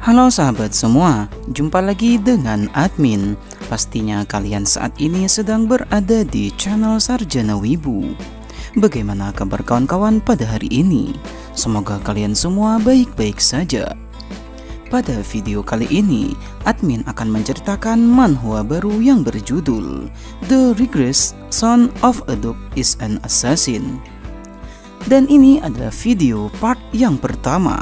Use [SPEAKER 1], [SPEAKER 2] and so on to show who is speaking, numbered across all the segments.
[SPEAKER 1] Halo sahabat semua, jumpa lagi dengan admin. Pastinya kalian saat ini sedang berada di channel Sarjana Wibu. Bagaimana kabar kawan-kawan pada hari ini? Semoga kalian semua baik-baik saja. Pada video kali ini, admin akan menceritakan manhwa baru yang berjudul The Regress Son of a Dog is an Assassin. Dan ini adalah video part yang pertama.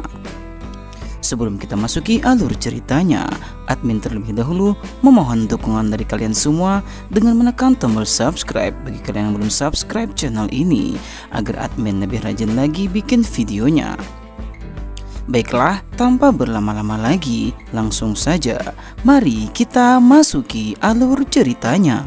[SPEAKER 1] Sebelum kita masuki alur ceritanya, admin terlebih dahulu memohon dukungan dari kalian semua dengan menekan tombol subscribe bagi kalian yang belum subscribe channel ini, agar admin lebih rajin lagi bikin videonya. Baiklah, tanpa berlama-lama lagi, langsung saja mari kita masuki alur ceritanya.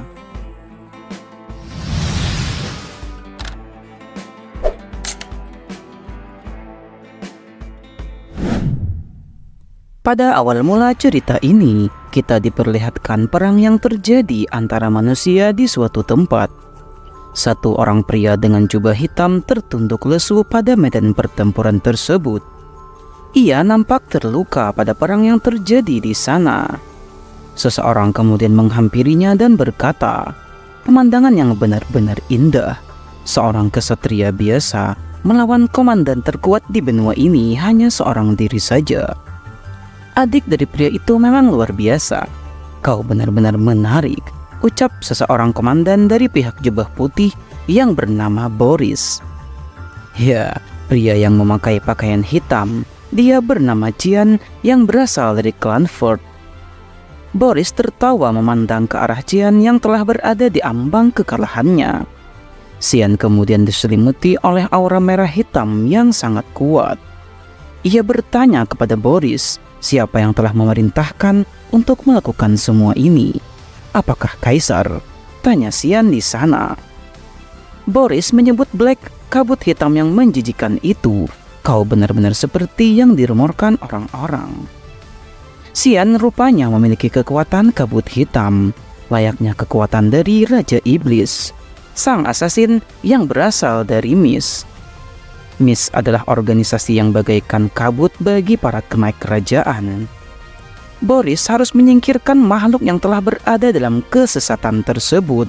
[SPEAKER 1] Pada awal mula cerita ini, kita diperlihatkan perang yang terjadi antara manusia di suatu tempat. Satu orang pria dengan jubah hitam tertunduk lesu pada medan pertempuran tersebut. Ia nampak terluka pada perang yang terjadi di sana. Seseorang kemudian menghampirinya dan berkata, "Pemandangan yang benar-benar indah. Seorang kesatria biasa melawan komandan terkuat di benua ini hanya seorang diri saja. Adik dari pria itu memang luar biasa. Kau benar-benar menarik," ucap seseorang komandan dari pihak jubah putih yang bernama Boris. Ya, pria yang memakai pakaian hitam. Dia bernama Cian yang berasal dari klan Ford. Boris tertawa memandang ke arah Cian yang telah berada di ambang kekalahannya. Cian kemudian diselimuti oleh aura merah hitam yang sangat kuat. Ia bertanya kepada Boris, siapa yang telah memerintahkan untuk melakukan semua ini? Apakah Kaisar? Tanya Cian di sana. Boris menyebut Black, kabut hitam yang menjijikan itu. Kau benar-benar seperti yang dirumorkan orang-orang. Cian rupanya memiliki kekuatan kabut hitam, layaknya kekuatan dari Raja Iblis, sang asasin yang berasal dari Mist. Mist adalah organisasi yang bagaikan kabut bagi para kenaik kerajaan. Boris harus menyingkirkan makhluk yang telah berada dalam kesesatan tersebut.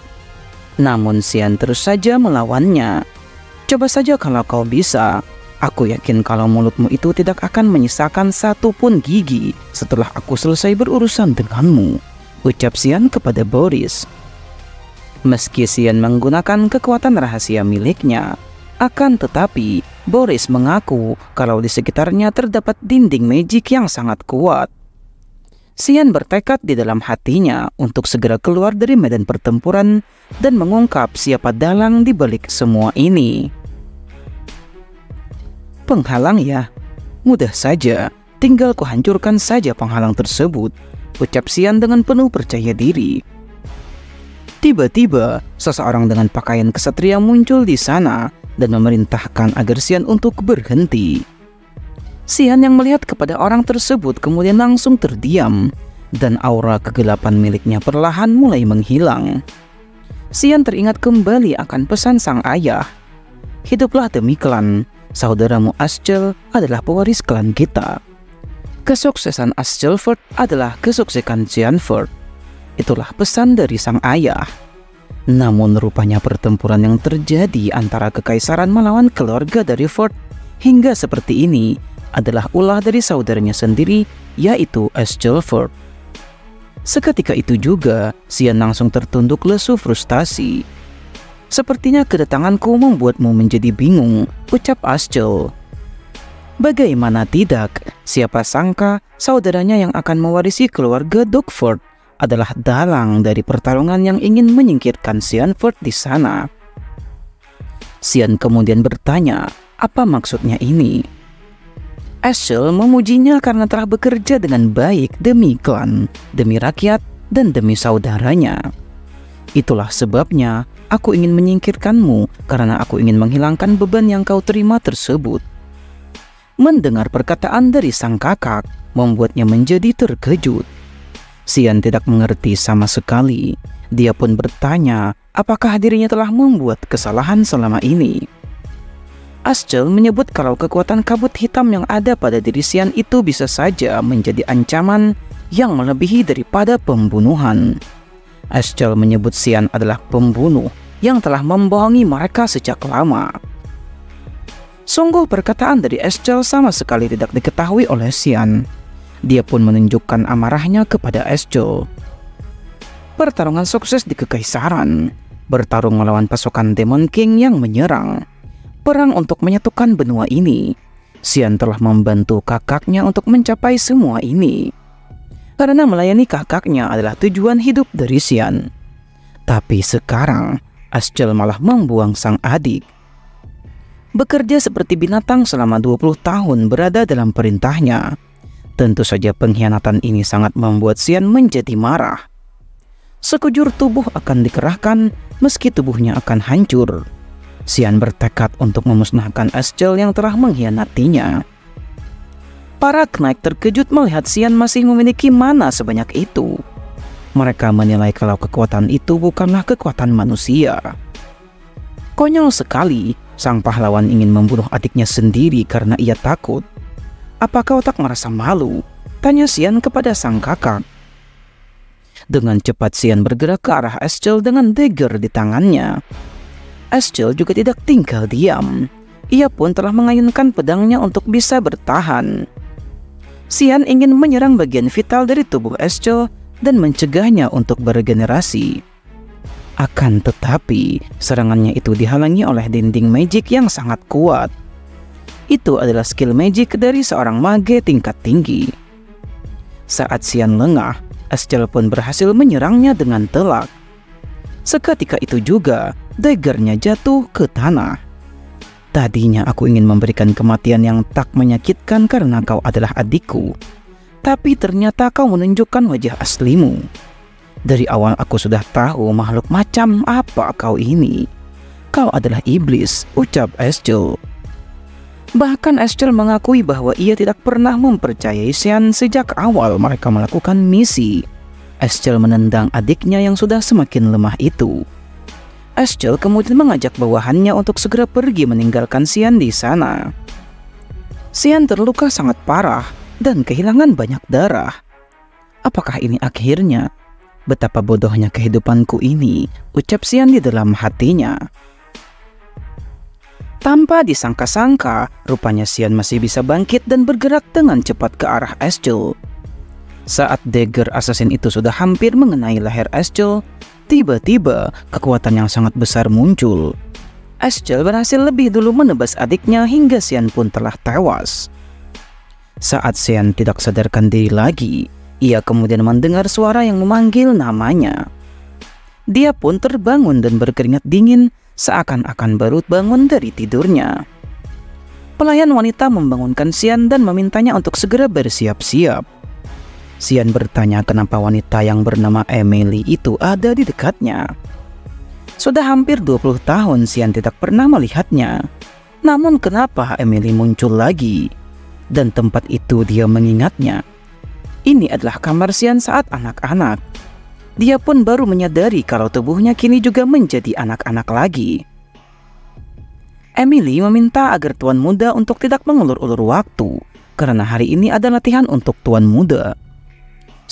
[SPEAKER 1] Namun Cian terus saja melawannya. "Coba saja kalau kau bisa. Aku yakin kalau mulutmu itu tidak akan menyisakan satu pun gigi setelah aku selesai berurusan denganmu," ucap Cian kepada Boris. Meski Cian menggunakan kekuatan rahasia miliknya, akan tetapi Boris mengaku kalau di sekitarnya terdapat dinding magic yang sangat kuat. Cian bertekad di dalam hatinya untuk segera keluar dari medan pertempuran dan mengungkap siapa dalang di balik semua ini. "Penghalang ya? Mudah saja, tinggal kuhancurkan saja penghalang tersebut," ucap Cian dengan penuh percaya diri. Tiba-tiba, seseorang dengan pakaian kesatria muncul di sana dan memerintahkan agar Cian untuk berhenti. Cian yang melihat kepada orang tersebut kemudian langsung terdiam, dan aura kegelapan miliknya perlahan mulai menghilang. Cian teringat kembali akan pesan sang ayah. "Hiduplah demi klan. Saudaramu Ascel adalah pewaris klan kita. Kesuksesan Ascelford adalah kesuksesan Cianford." Itulah pesan dari sang ayah. Namun rupanya pertempuran yang terjadi antara kekaisaran melawan keluarga dari Ford hingga seperti ini adalah ulah dari saudaranya sendiri, yaitu Ascelford. Seketika itu juga Cian langsung tertunduk lesu frustasi. "Sepertinya kedatanganku membuatmu menjadi bingung," ucap Ascel. Bagaimana tidak, siapa sangka saudaranya yang akan mewarisi keluarga Dogford adalah dalang dari pertarungan yang ingin menyingkirkan Cianford di sana. Cian kemudian bertanya, apa maksudnya ini? Ascel memujinya karena telah bekerja dengan baik demi klan, demi rakyat, dan demi saudaranya. "Itulah sebabnya aku ingin menyingkirkanmu, karena aku ingin menghilangkan beban yang kau terima tersebut." Mendengar perkataan dari sang kakak membuatnya menjadi terkejut. Cian tidak mengerti sama sekali. Dia pun bertanya apakah dirinya telah membuat kesalahan selama ini. Aschel menyebut kalau kekuatan kabut hitam yang ada pada diri Xian itu bisa saja menjadi ancaman yang melebihi daripada pembunuhan. Aschel menyebut Xian adalah pembunuh yang telah membohongi mereka sejak lama. Sungguh perkataan dari Aschel sama sekali tidak diketahui oleh Xian. Dia pun menunjukkan amarahnya kepada Aschel. Pertarungan sukses di Kekaisaran, bertarung melawan pasukan Demon King yang menyerang. Perang untuk menyatukan benua ini. Xian telah membantu kakaknya untuk mencapai semua ini. Karena melayani kakaknya adalah tujuan hidup dari Xian. Tapi sekarang, Aschel malah membuang sang adik. Bekerja seperti binatang selama 20 tahun berada dalam perintahnya. Tentu saja pengkhianatan ini sangat membuat Xian menjadi marah. Sekujur tubuh akan dikerahkan meski tubuhnya akan hancur. Xian bertekad untuk memusnahkan Aschel yang telah mengkhianatinya. Para Knight terkejut melihat Xian masih memiliki mana sebanyak itu. Mereka menilai kalau kekuatan itu bukanlah kekuatan manusia. Konyol sekali, sang pahlawan ingin membunuh adiknya sendiri karena ia takut. "Apakah otak merasa malu?" tanya Xian kepada sang kakak. Dengan cepat Xian bergerak ke arah Aschel dengan dagger di tangannya. Aschel juga tidak tinggal diam. Ia pun telah mengayunkan pedangnya untuk bisa bertahan. Xian ingin menyerang bagian vital dari tubuh Aschel dan mencegahnya untuk beregenerasi. Akan tetapi, serangannya itu dihalangi oleh dinding magic yang sangat kuat. Itu adalah skill magic dari seorang mage tingkat tinggi. Saat Xian lengah, Aschel pun berhasil menyerangnya dengan telak. Seketika itu juga, daggernya jatuh ke tanah. "Tadinya aku ingin memberikan kematian yang tak menyakitkan karena kau adalah adikku. Tapi ternyata kau menunjukkan wajah aslimu. Dari awal aku sudah tahu makhluk macam apa kau ini. Kau adalah iblis," ucap Aschel. Bahkan Aschel mengakui bahwa ia tidak pernah mempercayai Xian sejak awal mereka melakukan misi. Aschel menendang adiknya yang sudah semakin lemah itu. Aschel kemudian mengajak bawahannya untuk segera pergi meninggalkan Xian di sana. Xian terluka sangat parah dan kehilangan banyak darah. Apakah ini akhirnya? Betapa bodohnya kehidupanku ini, ucap Xian di dalam hatinya. Tanpa disangka-sangka, rupanya Xian masih bisa bangkit dan bergerak dengan cepat ke arah Aschel. Saat dagger assassin itu sudah hampir mengenai leher Aschel, tiba-tiba kekuatan yang sangat besar muncul. Aschel berhasil lebih dulu menebas adiknya hingga Xian pun telah tewas. Saat Xian tidak sadarkan diri lagi, ia kemudian mendengar suara yang memanggil namanya. Dia pun terbangun dan berkeringat dingin seakan-akan baru bangun dari tidurnya. Pelayan wanita membangunkan Xian dan memintanya untuk segera bersiap-siap. Xian bertanya kenapa wanita yang bernama Emily itu ada di dekatnya. Sudah hampir 20 tahun Xian tidak pernah melihatnya. Namun kenapa Emily muncul lagi? Dan tempat itu dia mengingatnya. Ini adalah kamar Xian saat anak-anak. Dia pun baru menyadari kalau tubuhnya kini juga menjadi anak-anak lagi. Emily meminta agar Tuan Muda untuk tidak mengulur-ulur waktu, karena hari ini ada latihan untuk Tuan Muda.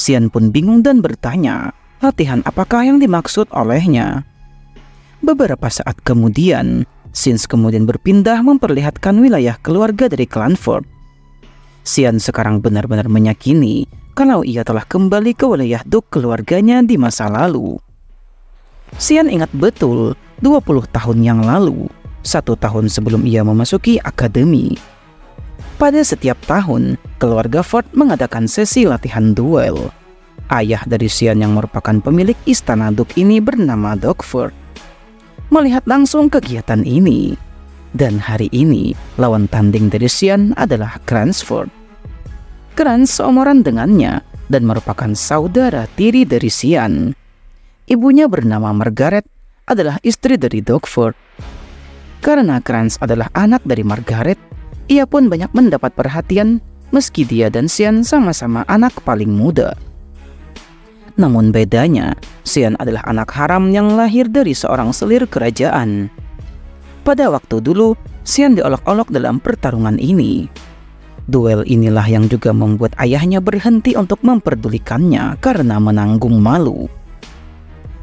[SPEAKER 1] Xian pun bingung dan bertanya, latihan apakah yang dimaksud olehnya? Beberapa saat kemudian, Sins kemudian berpindah memperlihatkan wilayah keluarga dari Clanford. Xian sekarang benar-benar meyakini kalau ia telah kembali ke wilayah Duk keluarganya di masa lalu. Xian ingat betul 20 tahun yang lalu, 1 tahun sebelum ia memasuki akademi. Pada setiap tahun, keluarga Ford mengadakan sesi latihan duel. Ayah dari Xian yang merupakan pemilik istana Duk ini bernama Dogford. Melihat langsung kegiatan ini, dan hari ini lawan tanding dari Xian adalah Cransford. Crans seumuran dengannya dan merupakan saudara tiri dari Xian. Ibunya bernama Margaret adalah istri dari Dogford. Karena Crans adalah anak dari Margaret, ia pun banyak mendapat perhatian meski dia dan Xian sama-sama anak paling muda. Namun bedanya, Xian adalah anak haram yang lahir dari seorang selir kerajaan. Pada waktu dulu, Xian diolok-olok dalam pertarungan ini. Duel inilah yang juga membuat ayahnya berhenti untuk memperdulikannya karena menanggung malu.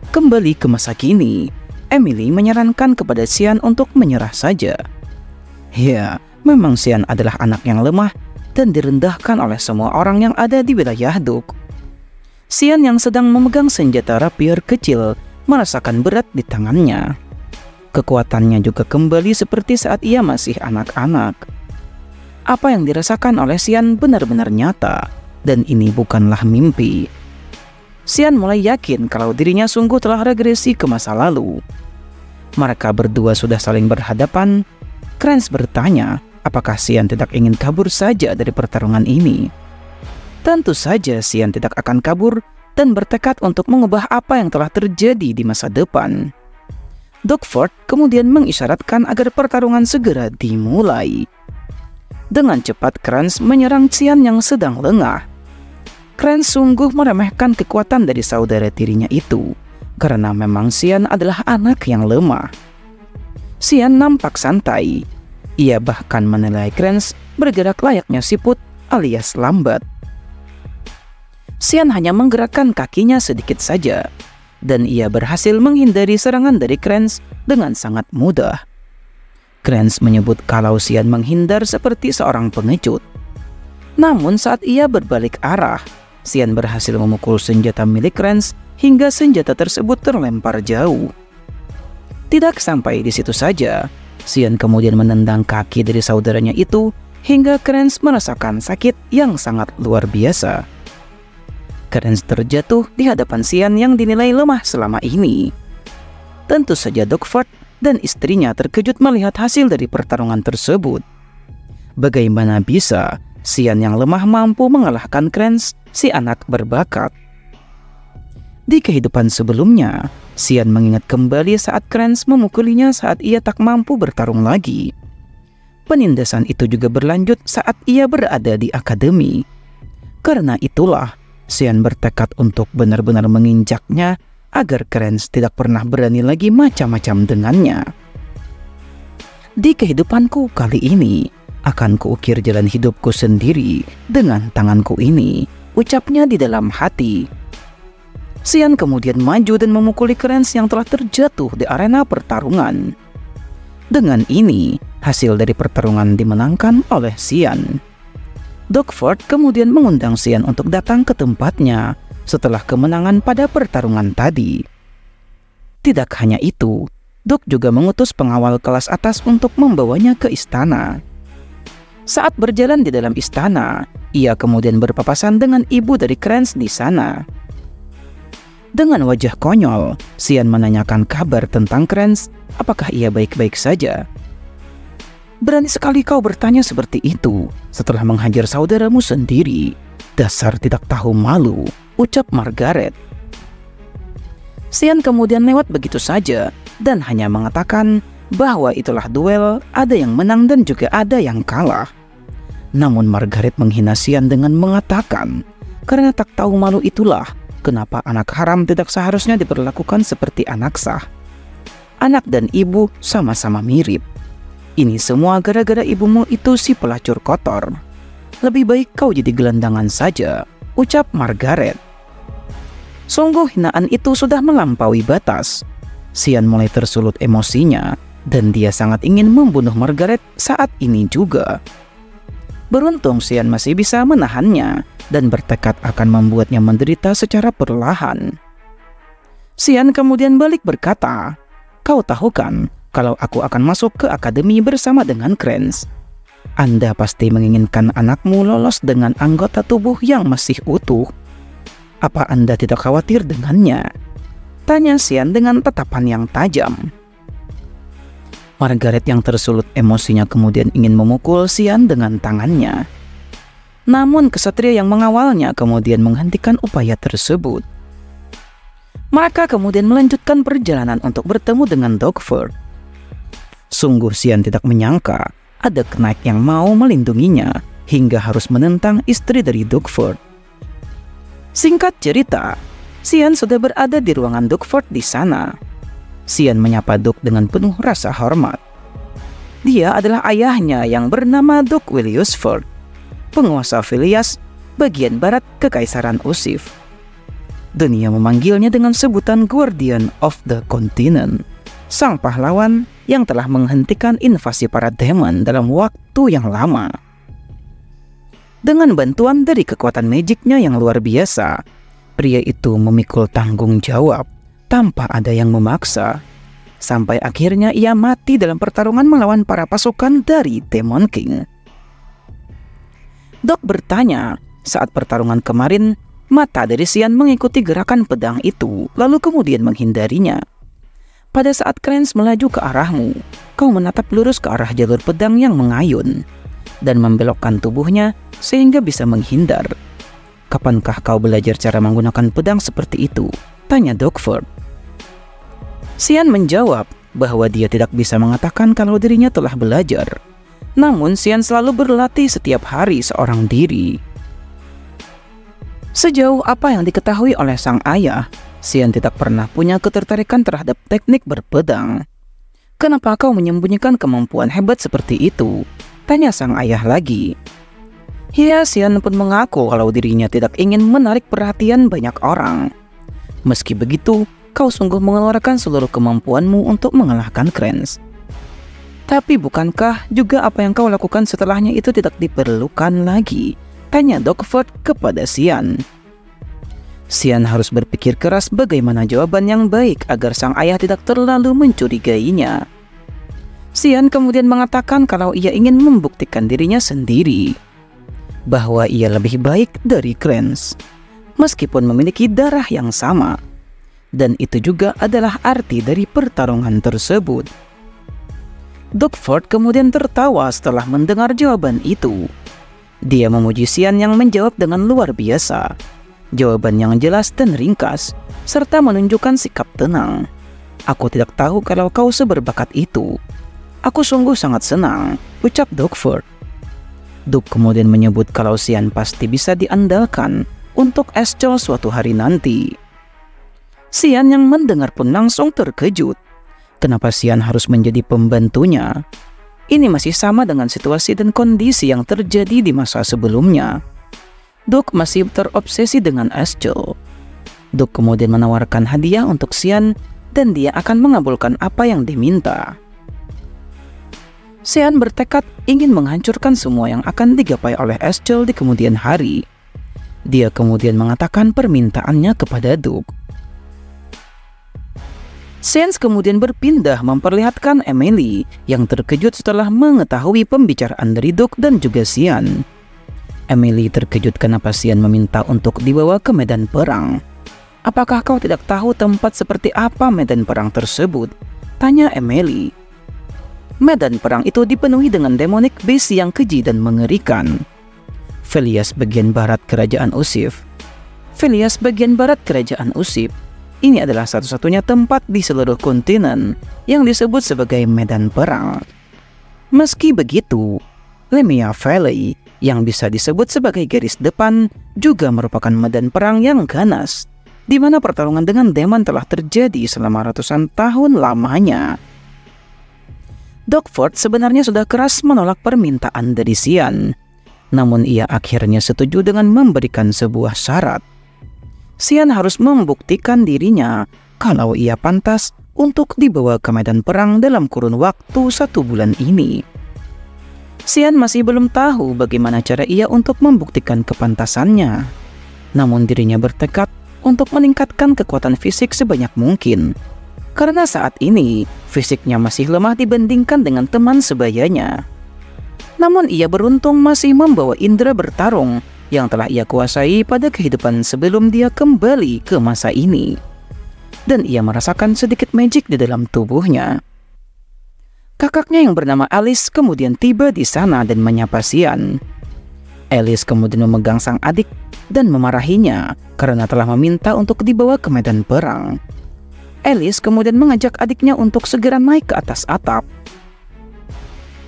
[SPEAKER 1] Kembali ke masa kini, Emily menyarankan kepada Xian untuk menyerah saja. Ya, memang Xian adalah anak yang lemah dan direndahkan oleh semua orang yang ada di wilayah Duk. Xian yang sedang memegang senjata rapier kecil merasakan berat di tangannya. Kekuatannya juga kembali seperti saat ia masih anak-anak. Apa yang dirasakan oleh Xian benar-benar nyata, dan ini bukanlah mimpi. Xian mulai yakin kalau dirinya sungguh telah regresi ke masa lalu. Mereka berdua sudah saling berhadapan. Kranz bertanya, apakah Xian tidak ingin kabur saja dari pertarungan ini? Tentu saja Xian tidak akan kabur dan bertekad untuk mengubah apa yang telah terjadi di masa depan. Dogford kemudian mengisyaratkan agar pertarungan segera dimulai. Dengan cepat Kranz menyerang Xian yang sedang lengah. Kranz sungguh meremehkan kekuatan dari saudara tirinya itu, karena memang Xian adalah anak yang lemah. Xian nampak santai. Ia bahkan menilai Kranz bergerak layaknya siput alias lambat. Xian hanya menggerakkan kakinya sedikit saja, dan ia berhasil menghindari serangan dari Kranz dengan sangat mudah. Kranz menyebut kalau Xian menghindar seperti seorang pengecut. Namun saat ia berbalik arah, Xian berhasil memukul senjata milik Kranz hingga senjata tersebut terlempar jauh. Tidak sampai di situ saja, Xian kemudian menendang kaki dari saudaranya itu hingga Kranz merasakan sakit yang sangat luar biasa. Kranz terjatuh di hadapan Xian yang dinilai lemah selama ini. Tentu saja Dogford dan istrinya terkejut melihat hasil dari pertarungan tersebut. Bagaimana bisa Xian yang lemah mampu mengalahkan Kranz, si anak berbakat? Di kehidupan sebelumnya, Xian mengingat kembali saat Kranz memukulinya saat ia tak mampu bertarung lagi. Penindasan itu juga berlanjut saat ia berada di akademi. Karena itulah, Xian bertekad untuk benar-benar menginjaknya agar Kranz tidak pernah berani lagi macam-macam dengannya. Di kehidupanku kali ini, akan kuukir jalan hidupku sendiri dengan tanganku ini, ucapnya di dalam hati. Xian kemudian maju dan memukuli Kranz yang telah terjatuh di arena pertarungan. Dengan ini, hasil dari pertarungan dimenangkan oleh Xian. Dogford kemudian mengundang Xian untuk datang ke tempatnya setelah kemenangan pada pertarungan tadi. Tidak hanya itu, Dog juga mengutus pengawal kelas atas untuk membawanya ke istana. Saat berjalan di dalam istana, ia kemudian berpapasan dengan ibu dari Kranz di sana. Dengan wajah konyol, Xian menanyakan kabar tentang Kranz, apakah ia baik-baik saja. Berani sekali kau bertanya seperti itu setelah menghajar saudaramu sendiri. Dasar tidak tahu malu, ucap Margaret. Xian kemudian lewat begitu saja dan hanya mengatakan bahwa itulah duel, ada yang menang dan juga ada yang kalah. Namun Margaret menghina Xian dengan mengatakan, karena tak tahu malu itulah kenapa anak haram tidak seharusnya diperlakukan seperti anak sah. Anak dan ibu sama-sama mirip. Ini semua gara-gara ibumu itu si pelacur kotor. Lebih baik kau jadi gelandangan saja, ucap Margaret. Sungguh hinaan itu sudah melampaui batas. Xian mulai tersulut emosinya dan dia sangat ingin membunuh Margaret saat ini juga. Beruntung Xian masih bisa menahannya dan bertekad akan membuatnya menderita secara perlahan. Xian kemudian balik berkata, "Kau tahu kan kalau aku akan masuk ke akademi bersama dengan Kranz? Anda pasti menginginkan anakmu lolos dengan anggota tubuh yang masih utuh. Apa Anda tidak khawatir dengannya?" tanya Xian dengan tatapan yang tajam. Margaret yang tersulut emosinya kemudian ingin memukul Xian dengan tangannya. Namun kesatria yang mengawalnya kemudian menghentikan upaya tersebut. Mereka kemudian melanjutkan perjalanan untuk bertemu dengan Dogford. Sungguh Xian tidak menyangka ada Knight yang mau melindunginya hingga harus menentang istri dari Dogford. Singkat cerita, Xian sudah berada di ruangan Dogford di sana. Xian menyapa Dog dengan penuh rasa hormat. Dia adalah ayahnya yang bernama Duke Willius Ford, penguasa Phileas, bagian barat Kekaisaran Usif. Dunia memanggilnya dengan sebutan Guardian of the Continent, sang pahlawan yang telah menghentikan invasi para demon dalam waktu yang lama. Dengan bantuan dari kekuatan magicnya yang luar biasa, pria itu memikul tanggung jawab tanpa ada yang memaksa, sampai akhirnya ia mati dalam pertarungan melawan para pasukan dari Demon King. Doc bertanya, saat pertarungan kemarin, mata dari Xian mengikuti gerakan pedang itu, lalu kemudian menghindarinya. Pada saat Krenz melaju ke arahmu, kau menatap lurus ke arah jalur pedang yang mengayun, dan membelokkan tubuhnya sehingga bisa menghindar. Kapankah kau belajar cara menggunakan pedang seperti itu? Tanya Doc Ford. Xian menjawab bahwa dia tidak bisa mengatakan kalau dirinya telah belajar. Namun Xian selalu berlatih setiap hari seorang diri. Sejauh apa yang diketahui oleh sang ayah, Xian tidak pernah punya ketertarikan terhadap teknik berpedang. Kenapa kau menyembunyikan kemampuan hebat seperti itu? Tanya sang ayah lagi. Ya, Xian pun mengaku kalau dirinya tidak ingin menarik perhatian banyak orang. Meski begitu, kau sungguh mengeluarkan seluruh kemampuanmu untuk mengalahkan Krenz. Tapi bukankah juga apa yang kau lakukan setelahnya itu tidak diperlukan lagi? Tanya Doc Ford kepada Xian. Xian harus berpikir keras bagaimana jawaban yang baik agar sang ayah tidak terlalu mencurigainya. Xian kemudian mengatakan kalau ia ingin membuktikan dirinya sendiri, bahwa ia lebih baik dari Krenz, meskipun memiliki darah yang sama. Dan itu juga adalah arti dari pertarungan tersebut. Doc Ford kemudian tertawa setelah mendengar jawaban itu. Dia memuji Xian yang menjawab dengan luar biasa. Jawaban yang jelas dan ringkas, serta menunjukkan sikap tenang. Aku tidak tahu kalau kau seberbakat itu. Aku sungguh sangat senang, ucap Doc Ford. Doc kemudian menyebut kalau Xian pasti bisa diandalkan untuk Eschol suatu hari nanti. Xian yang mendengar pun langsung terkejut. Kenapa Xian harus menjadi pembantunya? Ini masih sama dengan situasi dan kondisi yang terjadi di masa sebelumnya. Doc masih terobsesi dengan Eschol. Doc kemudian menawarkan hadiah untuk Xian dan dia akan mengabulkan apa yang diminta. Xian bertekad ingin menghancurkan semua yang akan digapai oleh Eschol di kemudian hari. Dia kemudian mengatakan permintaannya kepada Doc. Xian kemudian berpindah memperlihatkan Emily yang terkejut setelah mengetahui pembicaraan dari Doc dan juga Xian. Emily terkejut kenapa Xian meminta untuk dibawa ke medan perang. Apakah kau tidak tahu tempat seperti apa medan perang tersebut? Tanya Emily. Medan perang itu dipenuhi dengan demonic beast yang keji dan mengerikan. Phileas bagian barat kerajaan Usif. Phileas bagian barat kerajaan Usif. Ini adalah satu-satunya tempat di seluruh kontinen yang disebut sebagai medan perang. Meski begitu, Lemia Valley yang bisa disebut sebagai garis depan juga merupakan medan perang yang ganas, di mana pertarungan dengan demon telah terjadi selama ratusan tahun lamanya. Doc Ford sebenarnya sudah keras menolak permintaan dari Xian, namun ia akhirnya setuju dengan memberikan sebuah syarat. Xian harus membuktikan dirinya kalau ia pantas untuk dibawa ke medan perang dalam kurun waktu 1 bulan ini. Xian masih belum tahu bagaimana cara ia untuk membuktikan kepantasannya. Namun dirinya bertekad untuk meningkatkan kekuatan fisik sebanyak mungkin. Karena saat ini fisiknya masih lemah dibandingkan dengan teman sebayanya. Namun ia beruntung masih membawa indera bertarung yang telah ia kuasai pada kehidupan sebelum dia kembali ke masa ini. Dan ia merasakan sedikit magic di dalam tubuhnya. Kakaknya yang bernama Alice kemudian tiba di sana dan menyapa Xian. Alice kemudian memegang sang adik dan memarahinya karena telah meminta untuk dibawa ke medan perang. Alice kemudian mengajak adiknya untuk segera naik ke atas atap.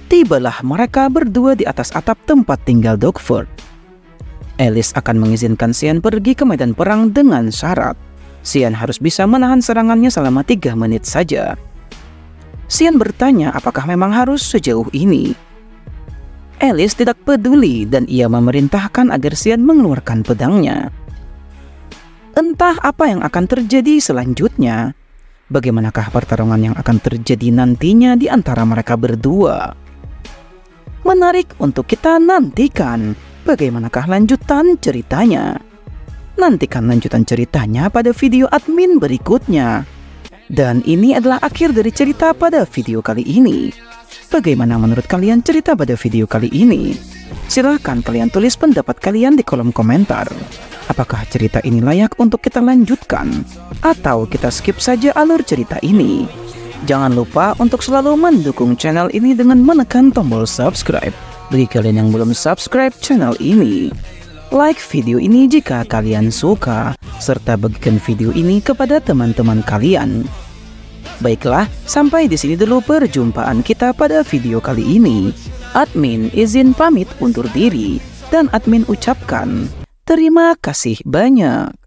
[SPEAKER 1] Tibalah mereka berdua di atas atap tempat tinggal Doc Ford. Alice akan mengizinkan Xian pergi ke medan perang dengan syarat Xian harus bisa menahan serangannya selama 3 menit saja. Xian bertanya apakah memang harus sejauh ini. Alice tidak peduli dan ia memerintahkan agar Xian mengeluarkan pedangnya. Entah apa yang akan terjadi selanjutnya. Bagaimanakah pertarungan yang akan terjadi nantinya di antara mereka berdua? Menarik untuk kita nantikan. Bagaimanakah lanjutan ceritanya? Nantikan lanjutan ceritanya pada video admin berikutnya. Dan ini adalah akhir dari cerita pada video kali ini. Bagaimana menurut kalian cerita pada video kali ini? Silahkan kalian tulis pendapat kalian di kolom komentar. Apakah cerita ini layak untuk kita lanjutkan? Atau kita skip saja alur cerita ini? Jangan lupa untuk selalu mendukung channel ini dengan menekan tombol subscribe. Bagi kalian yang belum subscribe channel ini, like video ini jika kalian suka, serta bagikan video ini kepada teman-teman kalian. Baiklah, sampai di sini dulu perjumpaan kita pada video kali ini. Admin izin pamit undur diri, dan admin ucapkan terima kasih banyak.